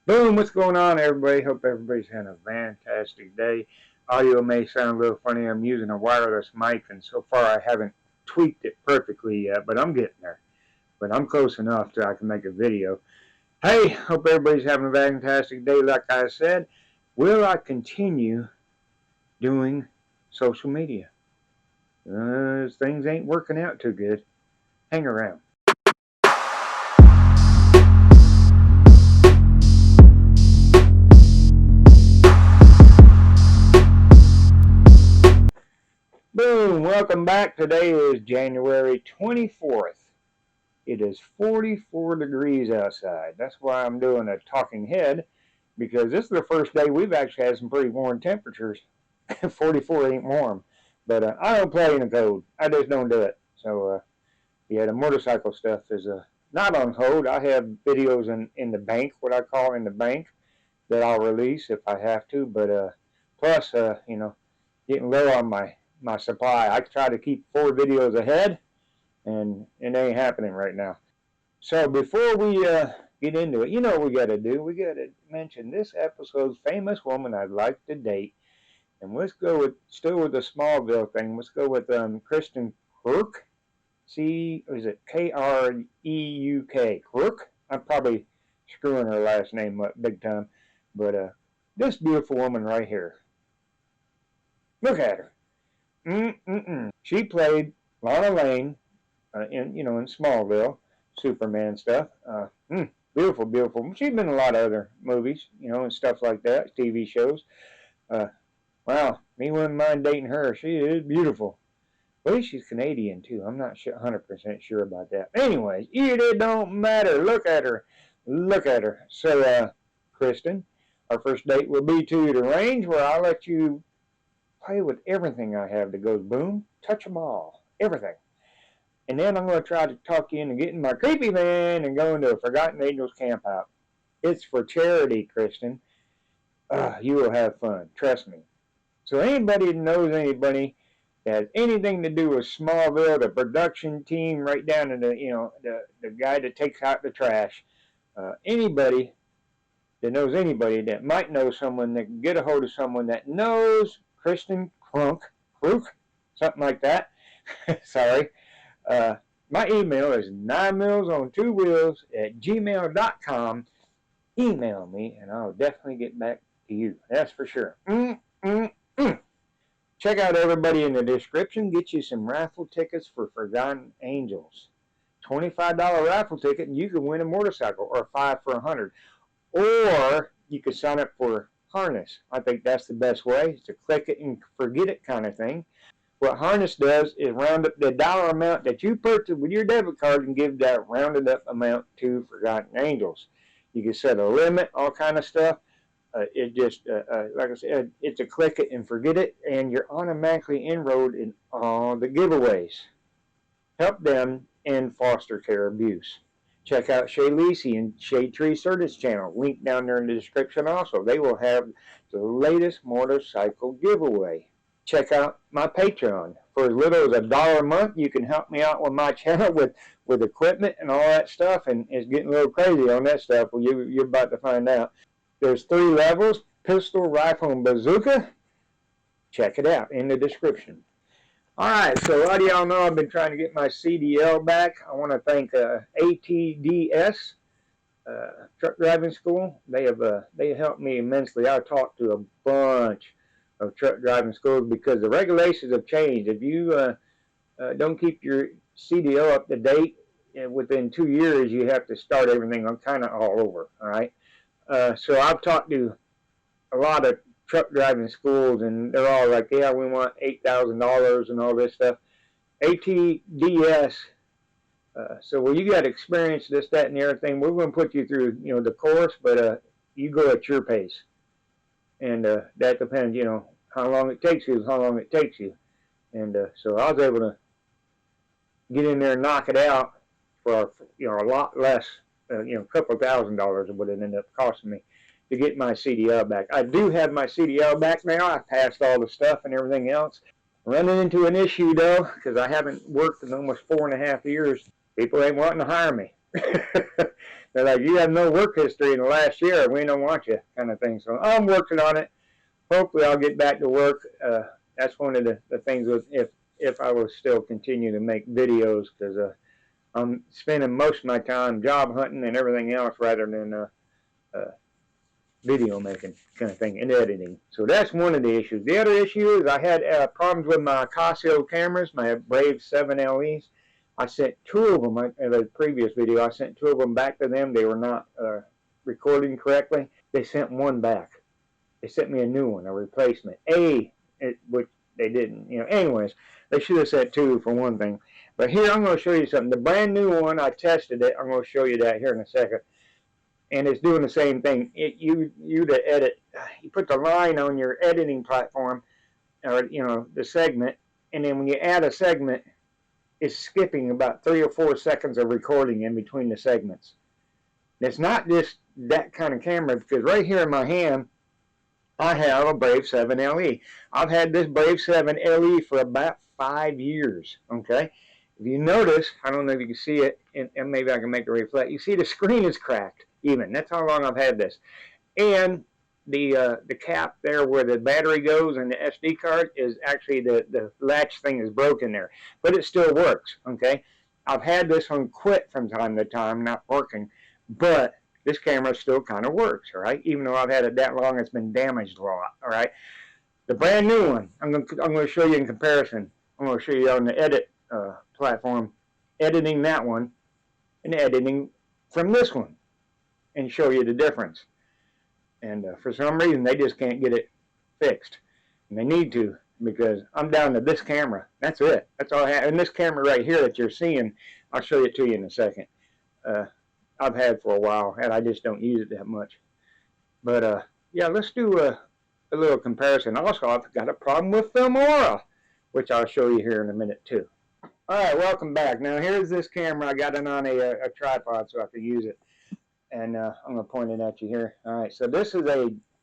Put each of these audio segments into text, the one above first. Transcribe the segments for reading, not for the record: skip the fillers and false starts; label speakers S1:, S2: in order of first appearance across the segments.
S1: Boom, what's going on, everybody? Hope everybody's having a fantastic day. Audio may sound a little funny. I'm using a wireless mic, and so far I haven't tweaked it perfectly yet, but I'm getting there. But I'm close enough that I can make a video. Hey, hope everybody's having a fantastic day. Like I said, will I continue doing social media? Things ain't working out too good. Hang around. Boom, welcome back. Today is January 24th. It is 44 degrees outside. That's why I'm doing a talking head, because this is the first day we've actually had some pretty warm temperatures. 44 ain't warm, but I don't play in the cold. I just don't do it. So yeah, the motorcycle stuff is not on hold. I have videos in the bank, what I call in the bank, that I'll release if I have to. But plus, getting low on my supply. I try to keep 4 videos ahead, and it ain't happening right now. So before we get into it, you know what we got to do? We got to mention this episode's famous woman I'd like to date. And let's go with, still with the Smallville thing, let's go with Kristen Kruk. Is it K-R-E-U-K? Kruk? I'm probably screwing her last name up big time. But this beautiful woman right here. Look at her. She played Lana Lane in Smallville, Superman stuff. Beautiful, beautiful. She's been in a lot of other movies, and stuff like that, TV shows. Wow, me wouldn't mind dating her. She is beautiful. I believe she's Canadian too. I'm not 100% sure about that. Anyways, it don't matter. Look at her. Look at her. So, Kristen, our first date will be to the range where I'll let you play with everything I have that goes boom. Touch them all. Everything. And then I'm going to try to talk you into getting my creepy van and going to a Forgotten Angels camp out. It's for charity, Kristen. You will have fun. Trust me. So anybody that knows anybody that has anything to do with Smallville, the production team, right down to the guy that takes out the trash, anybody that knows anybody that might know someone that can get a hold of someone that knows Kristen Kruk, something like that. Sorry. My email is 9millson2wheels@gmail.com. Email me, and I'll definitely get back to you. That's for sure. Check out everybody in the description. Get you some raffle tickets for Forgotten Angels. $25 raffle ticket, and you can win a motorcycle, or 5 for 100. Or you could sign up for Harness. I think that's the best way. It's a click it and forget it kind of thing. What Harness does is round up the dollar amount that you purchase with your debit card and give that rounded up amount to Forgotten Angels. You can set a limit, all kind of stuff. It just, like I said, it's a click it and forget it, and you're automatically enrolled in all the giveaways. Help them end foster care abuse. Check out Shay Lacey and Shade Tree Certis channel. Link down there in the description also. They will have the latest motorcycle giveaway. Check out my Patreon. For as little as $1 a month, you can help me out with my channel with equipment and all that stuff, and it's getting a little crazy on that stuff. Well, you're about to find out. There's 3 levels: pistol, rifle, and bazooka. Check it out in the description. All right, so a lot of y'all know I've been trying to get my CDL back. I want to thank ATDS, Truck Driving School. They helped me immensely. I talked to a bunch of truck driving schools because the regulations have changed. If you don't keep your CDL up to date, within 2 years, you have to start everything on kind of all over. All right. So I've talked to a lot of truck driving schools, and they're all like, yeah, we want $8,000 and all this stuff. ATDS. So you got experience, this, that, and the other thing. We're going to put you through, the course, but you go at your pace, and that depends, how long it takes you is how long it takes you. And so I was able to get in there and knock it out for a lot less, a couple $1,000 of what it ended up costing me to get my CDL back. I do have my CDL back now. I passed all the stuff and everything else. Running into an issue though, because I haven't worked in almost 4.5 years. People ain't wanting to hire me. They're like, you have no work history in the last year. We don't want you, kind of thing. So I'm working on it. Hopefully I'll get back to work. That's one of the things with if I will still continue to make videos, because I'm spending most of my time job hunting and everything else rather than video making kind of thing and editing. So that's one of the issues. The other issue is I had problems with my Casio cameras, my Brave 7 LEs. I sent 2 of them in the previous video. I sent 2 of them back to them. They were not recording correctly. They sent 1 back. They sent me a new one, a replacement. Which they didn't. Anyways, they should have sent 2 for one thing. But here I'm going to show you something. The brand new one, I tested it. I'm going to show you that here in a second. And it's doing the same thing. You to edit, you put the line on your editing platform, or the segment, and then when you add a segment, it's skipping about 3 or 4 seconds of recording in between the segments. It's not just that kind of camera, because right here in my hand, I have a Brave 7 LE. I've had this Brave 7 LE for about 5 years, okay? If you notice, I don't know if you can see it, and maybe I can make it reflect. You see the screen is cracked, even. That's how long I've had this. And the cap there where the battery goes and the SD card is actually the latch thing is broken there. But it still works, okay? I've had this one quit from time to time, not working, but this camera still kind of works, all right? Even though I've had it that long, it's been damaged a lot, all right? The brand new one, I'm going to show you in comparison. I'm going to show you on the edit platform, editing that one and editing from this one, and show you the difference. And for some reason, they just can't get it fixed. And they need to, because I'm down to this camera. That's it. That's all I have. And this camera right here that you're seeing, I'll show it to you in a second. I've had for a while, and I just don't use it that much. But yeah, let's do a little comparison. Also, I've got a problem with Filmora, which I'll show you here in a minute too. All right, welcome back. Now here's this camera. I got it on a tripod so I can use it. And I'm going to point it at you here. All right, so this is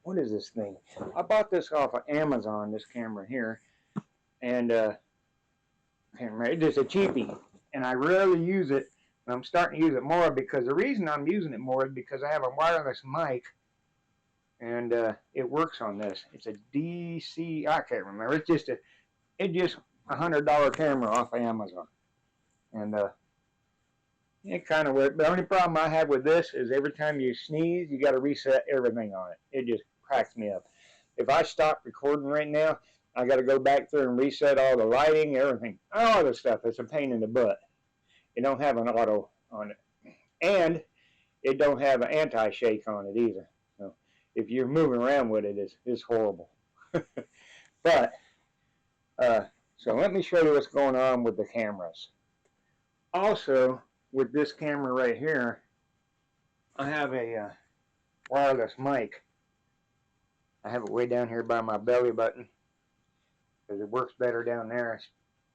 S1: what is this thing? I bought this off of Amazon, this camera here. And it's just a cheapie. And I rarely use it. And I'm starting to use it more, because the reason I'm using it more is because I have a wireless mic. And it works on this. It's a DC, I can't remember. It's just a $100 camera off of Amazon. And it kind of works. The only problem I have with this is every time you sneeze, you got to reset everything on it. It just cracks me up. If I stop recording right now, I got to go back through and reset all the lighting, everything, all the stuff. It's a pain in the butt. It don't have an auto on it, and it don't have an anti-shake on it either. So if you're moving around with it, it's horrible. But so let me show you what's going on with the cameras. Also, with this camera right here, I have a wireless mic. I have it way down here by my belly button, because it works better down there.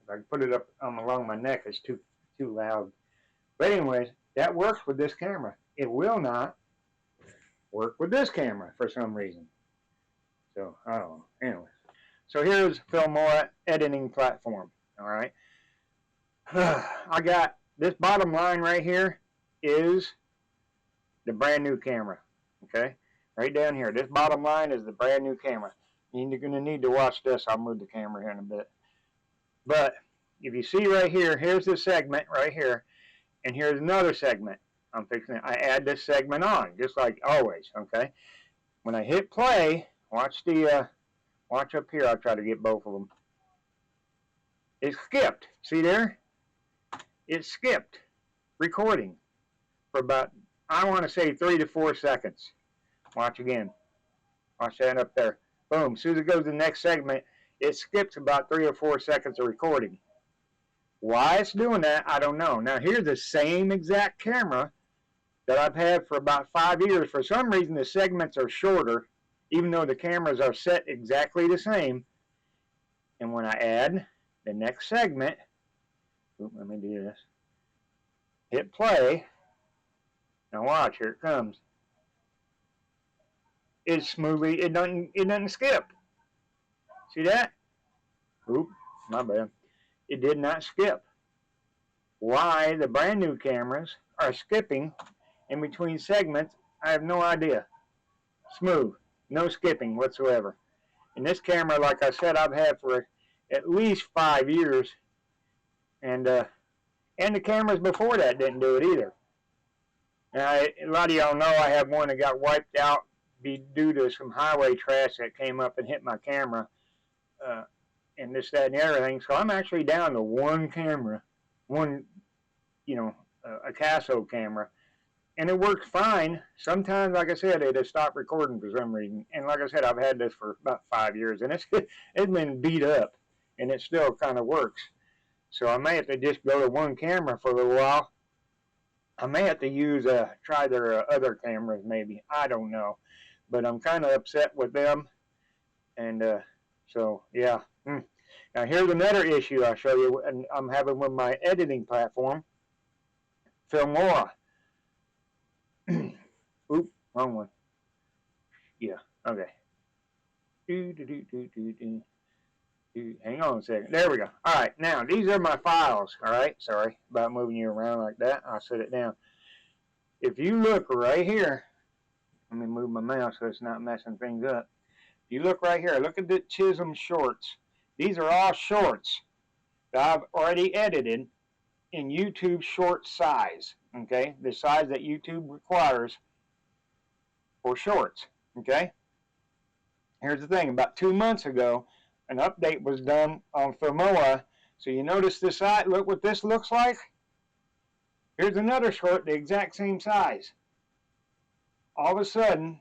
S1: If I put it up along my neck, it's too loud. But anyways, that works with this camera. It will not work with this camera for some reason. So I don't know. Anyway, so here's Filmora editing platform. All right, I got this bottom line right here is the brand new camera. Okay, right down here. This bottom line is the brand new camera. You're going to need to watch this. I'll move the camera here in a bit. But if you see right here, here's the segment right here, and here's another segment. I add this segment on, just like always, okay? When I hit play, watch up here. I'll try to get both of them. It skipped. See there? It skipped recording for about, I want to say 3 to 4 seconds. Watch again. Watch that up there. Boom. As soon as it goes to the next segment, it skips about 3 or 4 seconds of recording. Why it's doing that, I don't know. Now, here's the same exact camera that I've had for about 5 years. For some reason, the segments are shorter, even though the cameras are set exactly the same. And when I add the next segment, let me do this. Hit play. Now watch, here it comes. It's smoothly, it doesn't skip. See that? Oop, my bad. It did not skip. Why the brand new cameras are skipping in between segments, I have no idea. Smooth, no skipping whatsoever. And this camera, like I said, I've had for at least 5 years, and the cameras before that didn't do it either. Now, a lot of y'all know I have one that got wiped out due to some highway trash that came up and hit my camera, and this, that, and everything. So I'm actually down to one camera, one, a Casso camera, and it works fine. Sometimes, like I said, it has stopped recording for some reason. And like I said, I've had this for about 5 years, and it's been beat up, and it still kind of works. So I may have to just go to one camera for a little while. I may have to try their other cameras maybe. I don't know. But I'm kind of upset with them. And so, yeah. Now, here's another issue I'll show you, and I'm having with my editing platform, Filmora. Oop, wrong one. Yeah, okay. Hang on a second. There we go. All right, now, these are my files, all right? Sorry about moving you around like that. I'll set it down. If you look right here, let me move my mouse so it's not messing things up. If you look right here, look at the Chisholm shorts. These are all shorts that I've already edited in YouTube short size, okay? The size that YouTube requires for shorts, okay? Here's the thing. About 2 months ago, an update was done on Filmora. So you notice this side, look what this looks like. Here's another short, the exact same size. All of a sudden,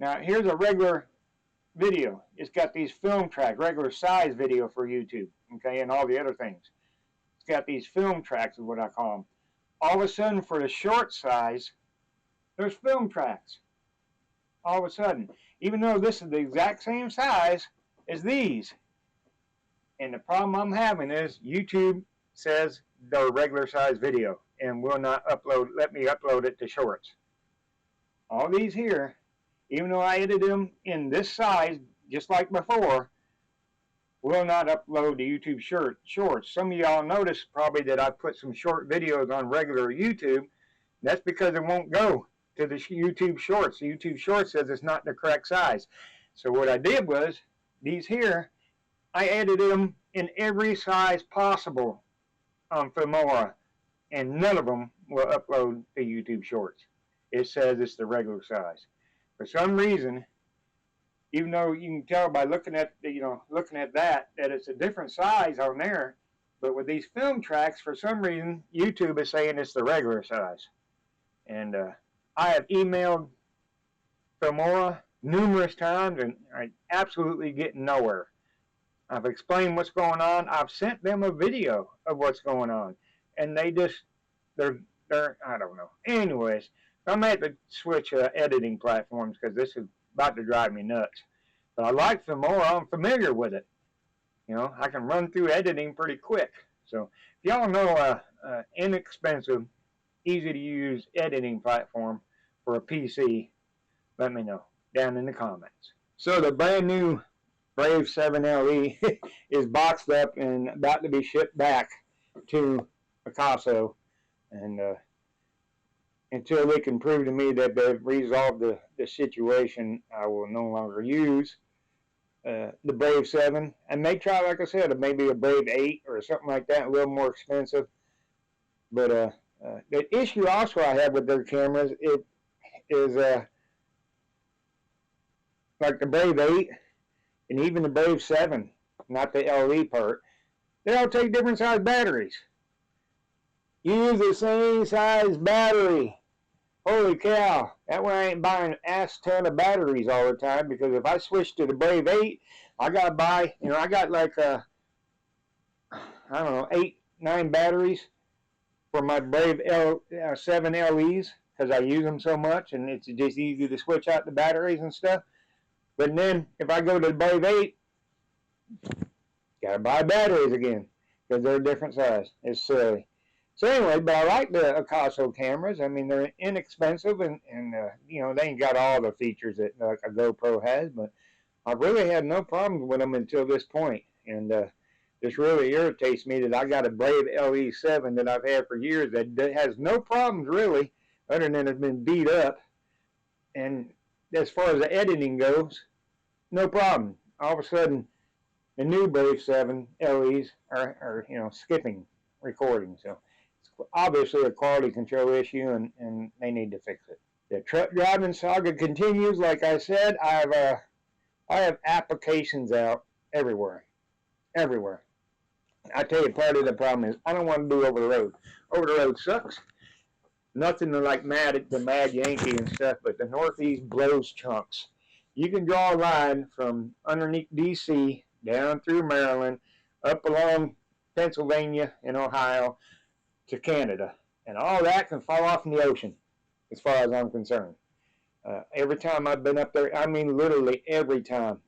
S1: now here's a regular video. It's got these film tracks, regular size video for YouTube, okay, and all the other things. It's got these film tracks is what I call them. All of a sudden, for the short size, there's film tracks. All of a sudden, even though this is the exact same size as these. And the problem I'm having is YouTube says they're regular size video and will not let me upload it to shorts. All these here, even though I edited them in this size, just like before, will not upload to YouTube shorts. Some of y'all noticed probably that I put some short videos on regular YouTube. That's because it won't go to the YouTube shorts. The YouTube shorts says it's not the correct size. So what I did was, these here, I edited them in every size possible on Filmora, and none of them will upload to YouTube shorts. It says it's the regular size. For some reason, even though you can tell by looking at that it's a different size on there, but with these film tracks, for some reason, YouTube is saying it's the regular size. And I have emailed Filmora numerous times, and I absolutely get nowhere. I've explained what's going on. I've sent them a video of what's going on, and they're I don't know. Anyways, I'm going to have to switch editing platforms because this is about to drive me nuts. But I like Filmora. I'm familiar with it. I can run through editing pretty quick. So if y'all know inexpensive, easy to use editing platform for a PC, let me know down in the comments. So the brand new Brave 7 LE is boxed up and about to be shipped back to Picasso, and until they can prove to me that they've resolved the situation, I will no longer use the Brave 7. I may try, like I said, maybe a Brave 8 or something like that, a little more expensive. But the issue also I have with their cameras, it is like the Brave 8 and even the Brave 7, not the LE part, they all take different size batteries. Use the same size battery. Holy cow, that way I ain't buying an ass ton of batteries all the time, because if I switch to the Brave 8, I gotta buy, I got like, I don't know, 8, 9 batteries for my Brave 7 LEs, because I use them so much, and it's just easy to switch out the batteries and stuff. But then, if I go to the Brave 8, gotta buy batteries again, because they're a different size. It's silly. So anyway, but I like the Picasso cameras. I mean, they're inexpensive, and they ain't got all the features that like a GoPro has, but I really had no problems with them until this point. And this really irritates me that I got a Brave LE7 that I've had for years that has no problems really, other than it's been beat up. And as far as the editing goes, no problem. All of a sudden, the new Brave 7 LEs are skipping recording. So it's obviously a quality control issue, and they need to fix it. The truck driving saga continues. Like I said, I have applications out everywhere. Everywhere. I tell you, part of the problem is I don't want to do over the road. Over the road sucks. Nothing like the Mad Yankee and stuff, but the Northeast blows chunks. You can draw a line from underneath D.C. down through Maryland, up along Pennsylvania and Ohio to Canada, and all that can fall off in the ocean, as far as I'm concerned. Every time I've been up there, I mean literally every time,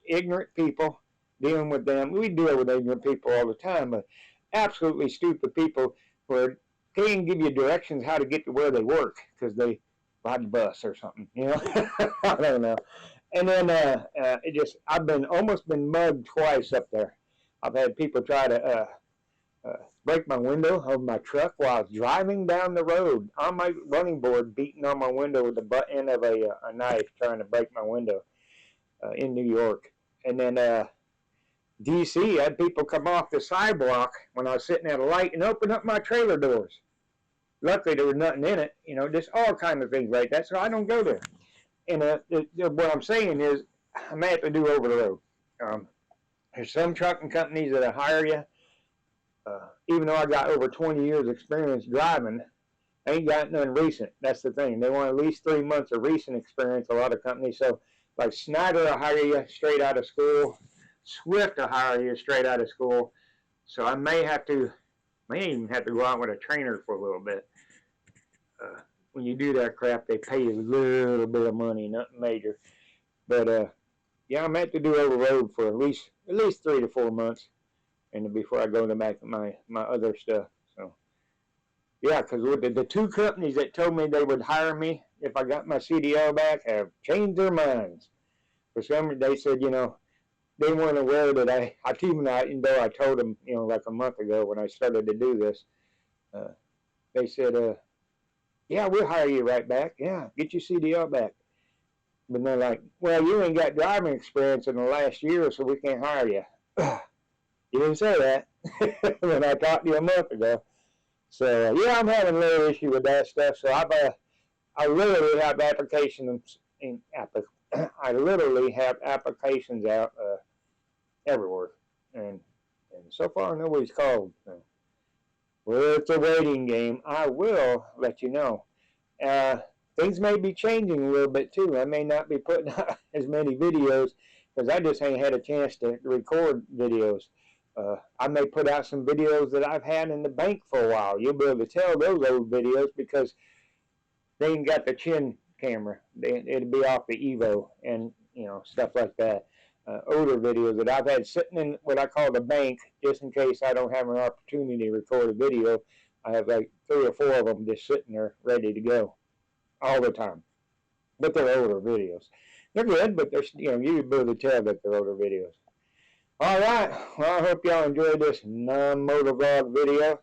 S1: ignorant people, dealing with them. We deal with ignorant people all the time, but absolutely stupid people who can't give you directions how to get to where they work because they ride the bus or something, I don't know. And then I've almost been mugged twice up there. I've had people try to break my window of my truck while I was driving down the road on my running board, beating on my window with the butt end of a knife, trying to break my window in New York. And then D.C., I had people come off the sidewalk when I was sitting at a light and open up my trailer doors. Luckily, there was nothing in it, just all kinds of things like that, so I don't go there. And what I'm saying is, I may have to do over the road. There's some trucking companies that hire you. Even though I got over 20 years experience driving, I ain't got none recent. That's the thing. They want at least 3 months of recent experience, a lot of companies. So, like Snyder will hire you straight out of school. Swift will hire you straight out of school. So I may even have to go out with a trainer for a little bit. When you do that crap, they pay you a little bit of money, nothing major. But yeah, I'm have to do over the road for at least 3 to 4 months, and before I go to back to my other stuff. So yeah, because the two companies that told me they would hire me if I got my CDL back have changed their minds. For some reason, they said they weren't aware that even though I told them like a month ago when I started to do this, they said yeah, we'll hire you right back. Yeah, get your CDL back. But they're like, well, you ain't got driving experience in the last year, so we can't hire you. You didn't say that when I talked to you a month ago. So, yeah, I'm having a little issue with that stuff. So I literally have applications I literally have applications out everywhere. And so far, nobody's called. So. Well, it's a waiting game. I will let you know. Things may be changing a little bit too. I may not be putting out as many videos because I just ain't had a chance to record videos. I may put out some videos that I've had in the bank for a while. You'll be able to tell those old videos because they ain't got the chin camera. It'll be off the Evo and stuff like that. Older videos that I've had sitting in what I call the bank, just in case I don't have an opportunity to record a video. I have like 3 or 4 of them just sitting there ready to go all the time. But they're older videos. They're good, but they're you'll be able to tell that they're older videos. All right. Well, I hope y'all enjoyed this non-motor vlog video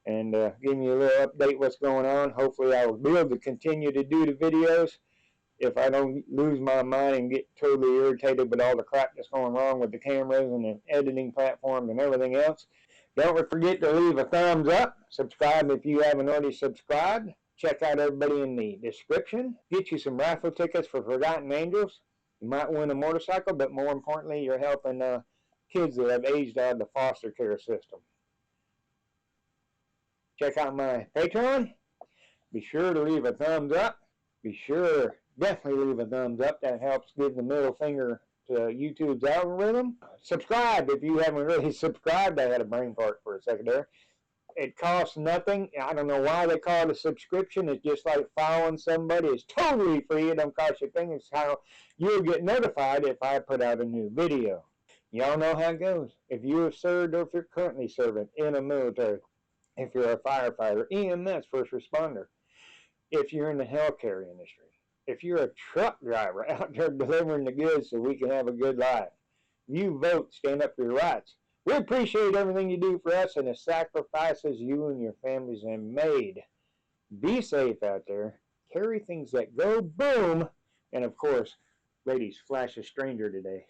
S1: and giving you a little update what's going on. Hopefully I will be able to continue to do the videos if I don't lose my mind and get totally irritated with all the crap that's going wrong with the cameras and the editing platforms and everything else. Don't forget to leave a thumbs up. Subscribe if you haven't already subscribed. Check out everybody in the description. Get you some raffle tickets for Forgotten Angels. You might win a motorcycle, but more importantly, you're helping kids that have aged out of the foster care system. Check out my Patreon. Be sure to leave a thumbs up. Be sure, definitely leave a thumbs up. That helps give the middle finger to YouTube's algorithm. Subscribe if you haven't really subscribed. I had a brain fart for a second there. It costs nothing. I don't know why they call it a subscription. It's just like following somebody. It's totally free. It don't cost you a thing. It's how you'll get notified if I put out a new video. Y'all know how it goes. If you have served or if you're currently serving in a military, if you're a firefighter, EMS, first responder, if you're in the healthcare industry, if you're a truck driver out there delivering the goods so we can have a good life, you vote, stand up for your rights. We appreciate everything you do for us and the sacrifices you and your families have made. Be safe out there. Carry things that go boom. And of course, ladies, flash a stranger today.